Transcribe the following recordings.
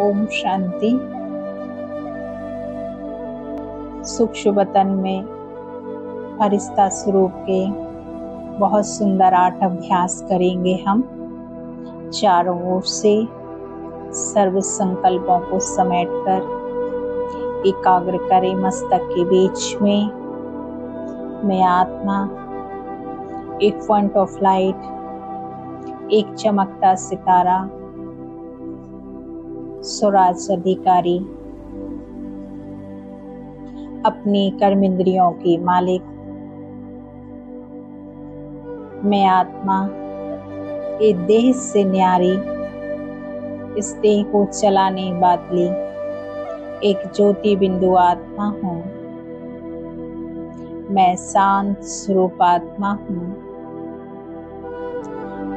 ओम शांति। सूक्ष्म वतन में फरिश्ता स्वरूप के बहुत सुंदर 8 अभ्यास करेंगे हम। चारों ओर से सर्व संकल्पों को समेटकर एकाग्र करें मस्तक के बीच में। मैं आत्मा, एक पॉइंट ऑफ लाइट, एक चमकता सितारा, स्वराज अधिकारी, अपनी कर्मेंद्रियों की मालिक। मैं आत्मा, ये देह से न्यारी, इस देह को चलाने वाली एक ज्योति बिंदु आत्मा हूँ। मैं शांत स्वरूप आत्मा हूँ।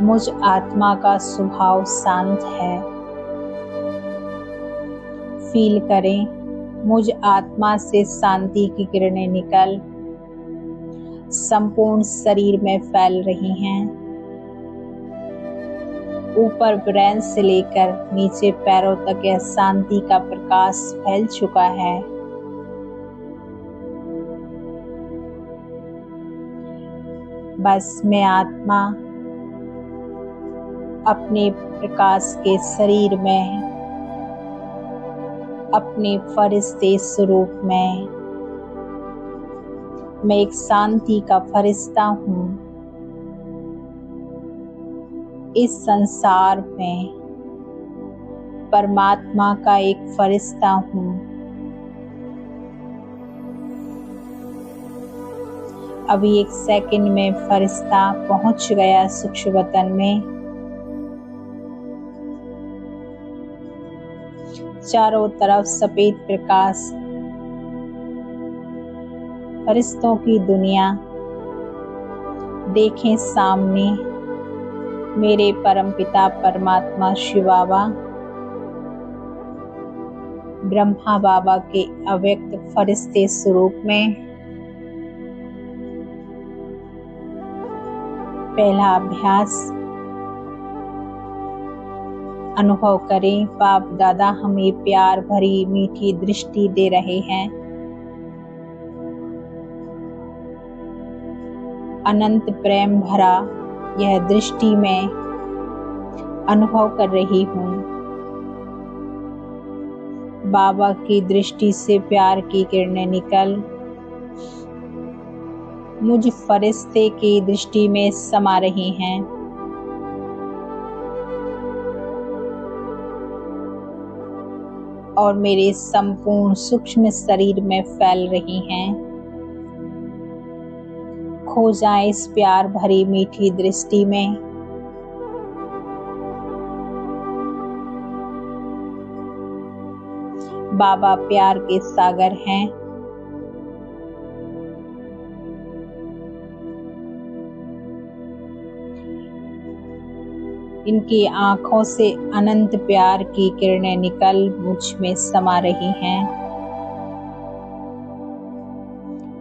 मुझ आत्मा का स्वभाव शांत है। फील करें, मुझ आत्मा से शांति की किरणें निकल संपूर्ण शरीर में फैल रही हैं। ऊपर ब्रेन से लेकर नीचे पैरों तक यह शांति का प्रकाश फैल चुका है। बस मैं आत्मा अपने प्रकाश के शरीर में, अपने फरिश्ते स्वरूप में, मैं एक शांति का फरिश्ता हूँ। इस संसार में परमात्मा का एक फरिश्ता हूँ। अभी 1 सेकंड में फरिश्ता पहुंच गया सूक्ष्म वतन में। चारों तरफ सफेद प्रकाश, फरिश्तों की दुनिया। देखें सामने मेरे परमपिता परमात्मा शिव बाबा, ब्रह्मा बाबा के अव्यक्त फरिश्ते स्वरूप में। पहला अभ्यास, अनुभव करें बाप दादा हमें प्यार भरी मीठी दृष्टि दे रहे हैं। अनंत प्रेम भरा यह दृष्टि में अनुभव कर रही हूँ। बाबा की दृष्टि से प्यार की किरणें निकल मुझ फरिश्ते की दृष्टि में समा रही हैं। और मेरे संपूर्ण सूक्ष्म शरीर में फैल रही हैं। खो जाएं इस प्यार भरी मीठी दृष्टि में। बाबा प्यार के सागर हैं। इनकी आंखों से अनंत प्यार की किरणें निकल मुझ में समा रही हैं।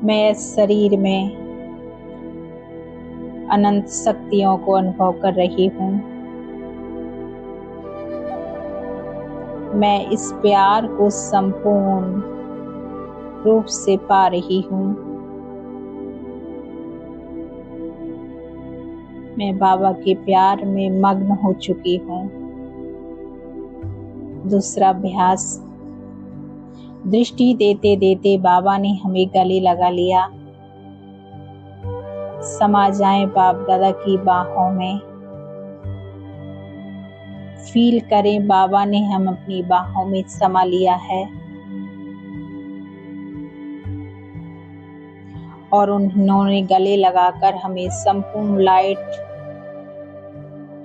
मैं इस शरीर में अनंत शक्तियों को अनुभव कर रही हूँ। मैं इस प्यार को संपूर्ण रूप से पा रही हूँ। मैं बाबा के प्यार में मग्न हो चुकी हूँ। दूसरा अभ्यास, दृष्टि देते देते बाबा ने हमें गले लगा लिया। समा जाएं बाप दादा की बाहों में। फील करें बाबा ने हम अपनी बाहों में समा लिया है। और उन्होंने गले लगाकर हमें संपूर्ण लाइट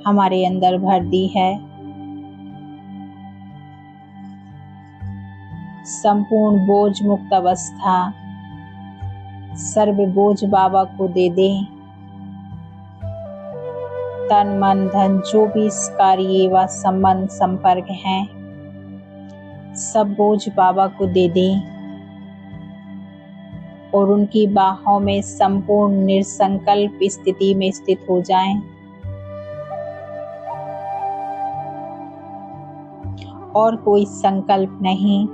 हमारे अंदर भर दी है। संपूर्ण बोझ मुक्त अवस्था, सर्व बोझ बाबा को दे दें। तन मन धन जो भी इस कार्य व संबंध संपर्क हैं, सब बोझ बाबा को दे दें। और उनकी बाहों में संपूर्ण निसंकल्प स्थिति में स्थित हो जाएं। और कोई संकल्प नहीं।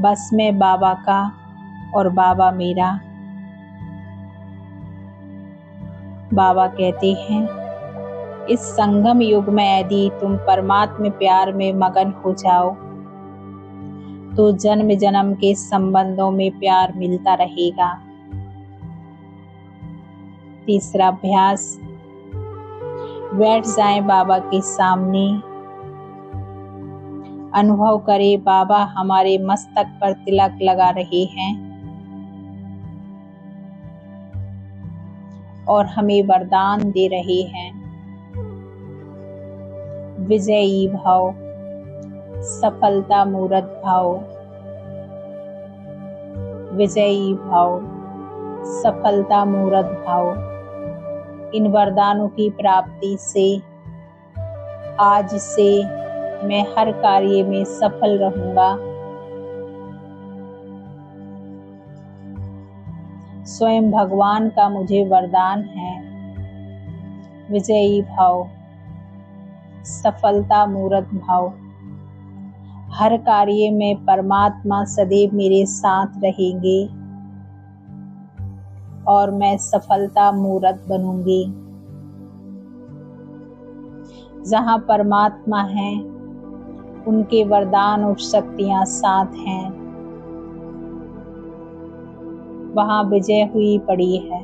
बस मैं बाबा का और बाबा मेरा। बाबा कहते हैं, इस संगम युग में यदि तुम परमात्मा प्यार में मगन हो जाओ तो जन्म जन्म के संबंधों में प्यार मिलता रहेगा। तीसरा अभ्यास, बैठ जाएं बाबा के सामने। अनुभव करें बाबा हमारे मस्तक पर तिलक लगा रहे हैं और हमें वरदान दे रहे हैं। विजयी भाव, सफलता मूर्त भाव। विजयी भाव, सफलता मूर्त भाव। इन वरदानों की प्राप्ति से आज से मैं हर कार्य में सफल रहूंगा। स्वयं भगवान का मुझे वरदान है। विजयी भाव, सफलता मूर्त भाव। हर कार्य में परमात्मा सदैव मेरे साथ रहेंगे और मैं सफलता मूर्त बनूंगी। जहाँ परमात्मा है उनके वरदान और शक्तियां साथ हैं। वहाँ विजय हुई पड़ी है।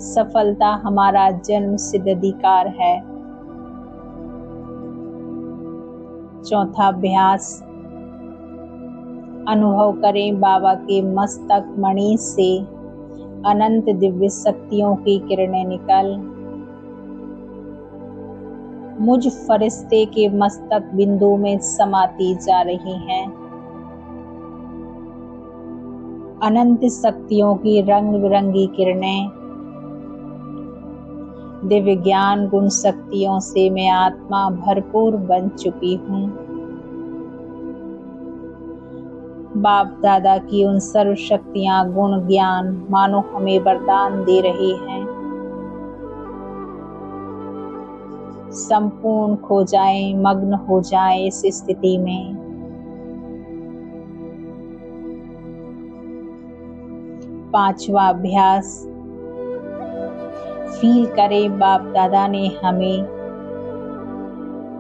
सफलता हमारा जन्म सिद्ध अधिकार है। चौथा अभ्यास, अनुभव करें बाबा के मस्तक मणि से अनंत दिव्य शक्तियों की किरणें निकल मुझ फरिश्ते के मस्तक बिंदु में समाती जा रही हैं। अनंत शक्तियों की रंग बिरंगी किरणें, दिव्य ज्ञान गुण शक्तियों से मैं आत्मा भरपूर बन चुकी हूँ। बाप दादा की उन सर्व शक्तियाँ गुण ज्ञान मानो हमें वरदान दे रही हैं। संपूर्ण खो जाएं, मग्न हो जाएं इस स्थिति में। पांचवा अभ्यास, फील करें बाप दादा ने हमें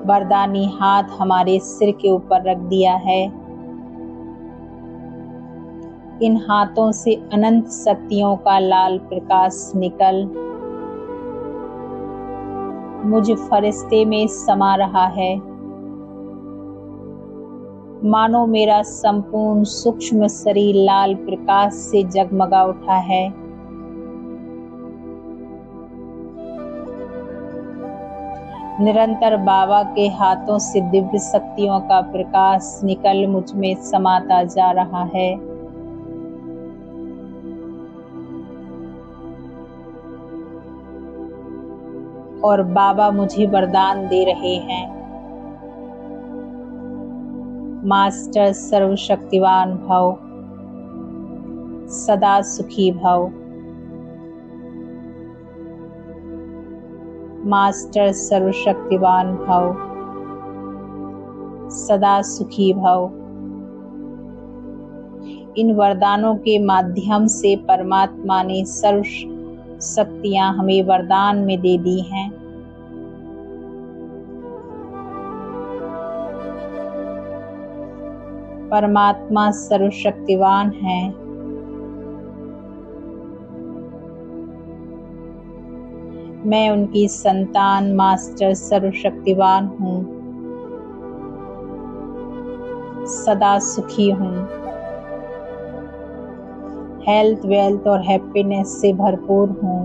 वरदानी हाथ हमारे सिर के ऊपर रख दिया है। इन हाथों से अनंत शक्तियों का लाल प्रकाश निकल मुझ फरिश्ते में समा रहा है। मानो मेरा संपूर्ण सूक्ष्म शरीर लाल प्रकाश से जगमगा उठा है। निरंतर बाबा के हाथों से दिव्य शक्तियों का प्रकाश निकल मुझ में समाता जा रहा है। और बाबा मुझे वरदान दे रहे हैं। मास्टर सर्वशक्तिवान भव, सदा सुखी भव। मास्टर सर्वशक्तिवान भव, सदा सुखी भव। इन वरदानों के माध्यम से परमात्मा ने सर्व शक्तियां हमें वरदान में दे दी हैं। परमात्मा सर्वशक्तिवान है। मैं उनकी संतान मास्टर सर्वशक्तिवान हूँ। सदा सुखी हूँ। हेल्थ, वेल्थ और हैप्पीनेस से भरपूर हूँ।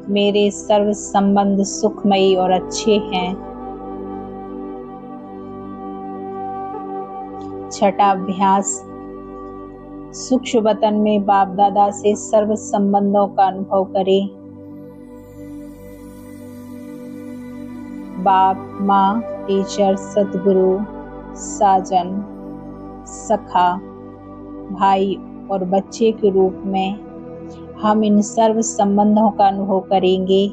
मेरे सर्व संबंध सुखमयी और अच्छे हैं। छठा अभ्यास, सूक्ष्म वतन में बाप दादा से सर्व संबंधों का अनुभव करें। बाप, माँ, टीचर, सतगुरु, साजन, सखा, भाई और बच्चे के रूप में हम इन सर्व संबंधों का अनुभव करेंगे।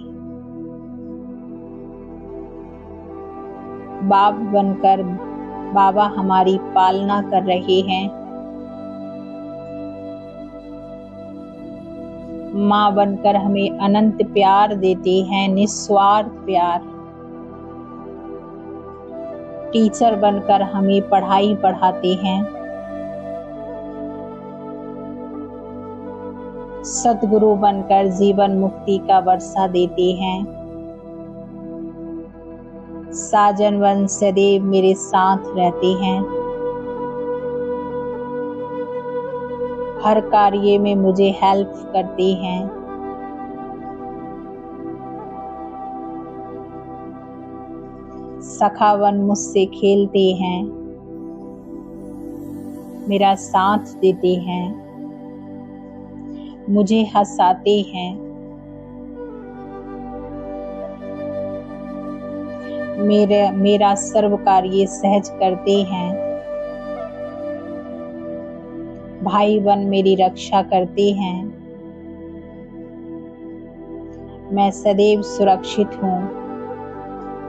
बाप बनकर बाबा हमारी पालना कर रहे हैं। माँ बनकर हमें अनंत प्यार देते हैं, निस्वार्थ प्यार। टीचर बनकर हमें पढ़ाई पढ़ाते हैं। सतगुरु बनकर जीवन मुक्ति का वर्षा देते हैं। साजन बन सदैव मेरे साथ रहते हैं। हर कार्य में मुझे हेल्प करते हैं। सखावन मुझसे खेलते हैं, मेरा साथ देते हैं, मुझे हंसाते हैं। मेरा सर्व कार्य सहज करते हैं। भाई बन मेरी रक्षा करते हैं। मैं सदैव सुरक्षित हूँ,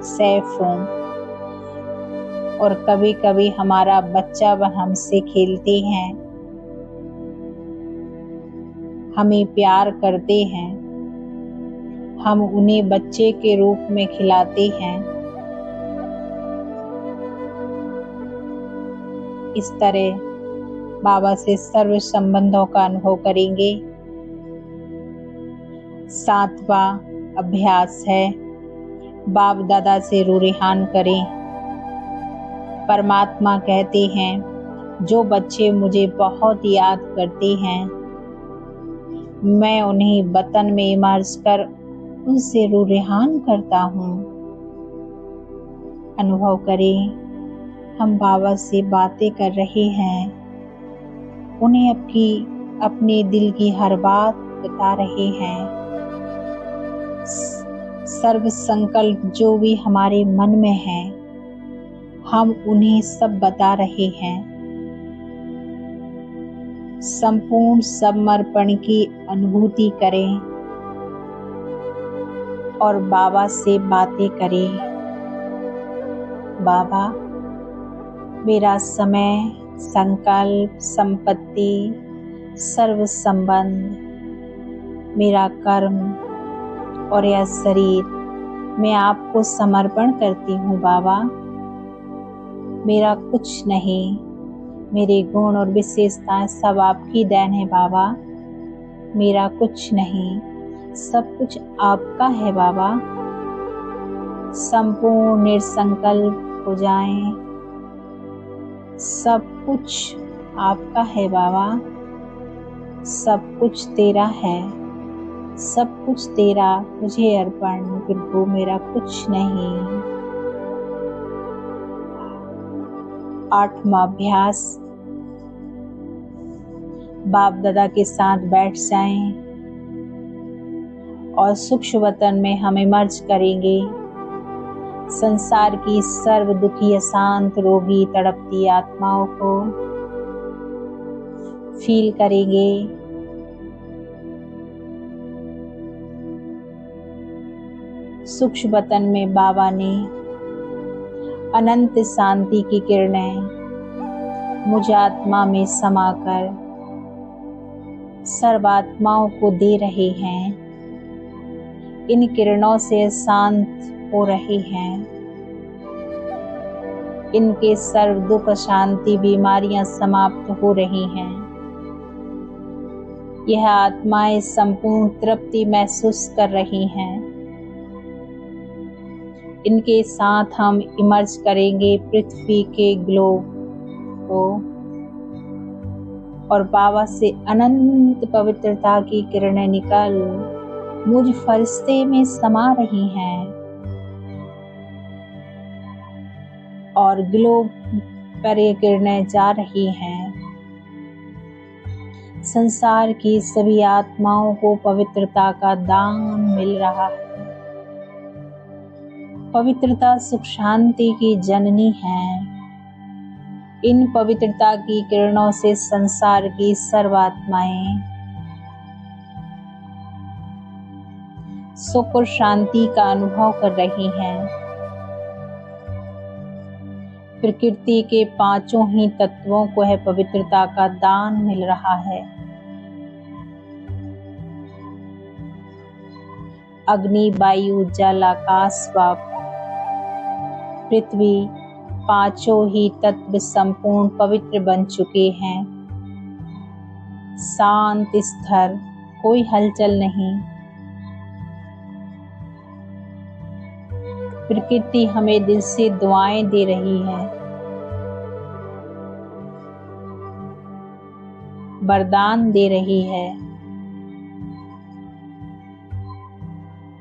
सेफ हूँ। और कभी कभी हमारा बच्चा बन हमसे खेलते हैं, हमें प्यार करते हैं। हम उन्हें बच्चे के रूप में खिलाते हैं। इस तरह बाबा से सर्व संबंधों का अनुभव करेंगे। 7वां अभ्यास है, बाप दादा से रूरेहान करें। परमात्मा कहते हैं, जो बच्चे मुझे बहुत याद करते हैं, मैं उन्हें वतन में इमर्ज कर उनसे रूरेहान करता हूँ। अनुभव करें, हम बाबा से बातें कर रहे हैं, उन्हें अपने दिल की हर बात बता रहे हैं। सर्व संकल्प जो भी हमारे मन में है, हम उन्हें सब बता रहे हैं। संपूर्ण समर्पण की अनुभूति करें और बाबा से बातें करें। बाबा, मेरा समय, संकल्प, संपत्ति, सर्व संबंध, मेरा कर्म और यह शरीर मैं आपको समर्पण करती हूँ। बाबा, मेरा कुछ नहीं, मेरे गुण और विशेषताएं सब आपकी देन है। बाबा, मेरा कुछ नहीं, सब कुछ आपका है। बाबा, संपूर्ण निसंकल्प हो जाएं। सब कुछ आपका है। बाबा, सब कुछ तेरा है, सब कुछ तेरा मुझे अर्पण। प्रभु, मेरा कुछ नहीं। 8वां अभ्यास, बाप दादा के साथ बैठ जाएं और सूक्ष्म वतन में हम इमर्ज करेंगे। संसार की सर्व दुखी, अशांत, रोगी, तड़पती आत्माओं को फील करेंगे। सूक्ष्म वतन में बाबा ने अनंत शांति की किरणें मुझ आत्मा में समाकर सर्वात्माओं को दे रहे हैं। इन किरणों से शांत हो रहे हैं। इनके सर्व दुख, शांति, बीमारियां समाप्त हो रही हैं। यह आत्माएं संपूर्ण तृप्ति महसूस कर रही हैं। इनके साथ हम इमर्ज करेंगे पृथ्वी के ग्लोब को और बाबा से अनंत पवित्रता की किरणें निकल मुझ फरिश्ते में समा रही हैं और ग्लोब पर ये किरणें जा रही हैं। संसार की सभी आत्माओं को पवित्रता का दान मिल रहा है। पवित्रता सुख शांति की जननी है। इन पवित्रता की किरणों से संसार की सर्वात्माएं सुख और शांति का अनुभव कर रही हैं। प्रकृति के पांचों ही तत्वों को है पवित्रता का दान मिल रहा है। अग्नि, वायु, जल, आकाश व पृथ्वी पांचों ही तत्व संपूर्ण पवित्र बन चुके हैं। शांत स्थिर, कोई हलचल नहीं। प्रकृति हमें दिल से दुआएं दे रही है, वरदान दे रही है।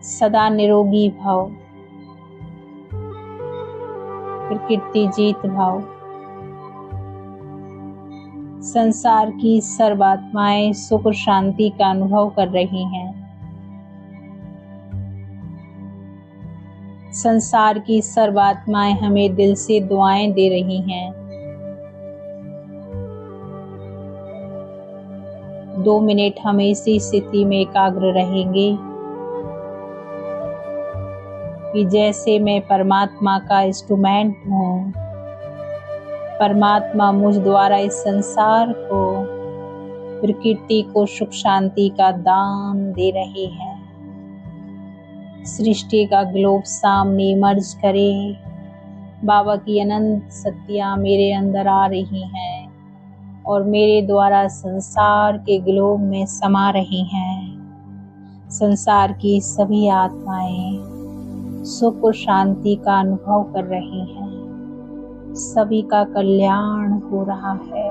सदा निरोगी भव, प्रकृति जीत भव। संसार की सर्वात्माएं सुख और शांति का अनुभव कर रही हैं। संसार की सर्वात्माएं हमें दिल से दुआएं दे रही हैं। 2 मिनट हम इसी स्थिति में एकाग्र रहेंगे कि जैसे मैं परमात्मा का इंस्ट्रूमेंट हूँ, परमात्मा मुझ द्वारा इस संसार को, प्रकृति को सुख शांति का दान दे रही है। सृष्टि का ग्लोब सामने मर्ज करे। बाबा की अनंत शक्तियाँ मेरे अंदर आ रही हैं और मेरे द्वारा संसार के ग्लोब में समा रही हैं। संसार की सभी आत्माएं सुख और शांति का अनुभव कर रही हैं। सभी का कल्याण हो रहा है।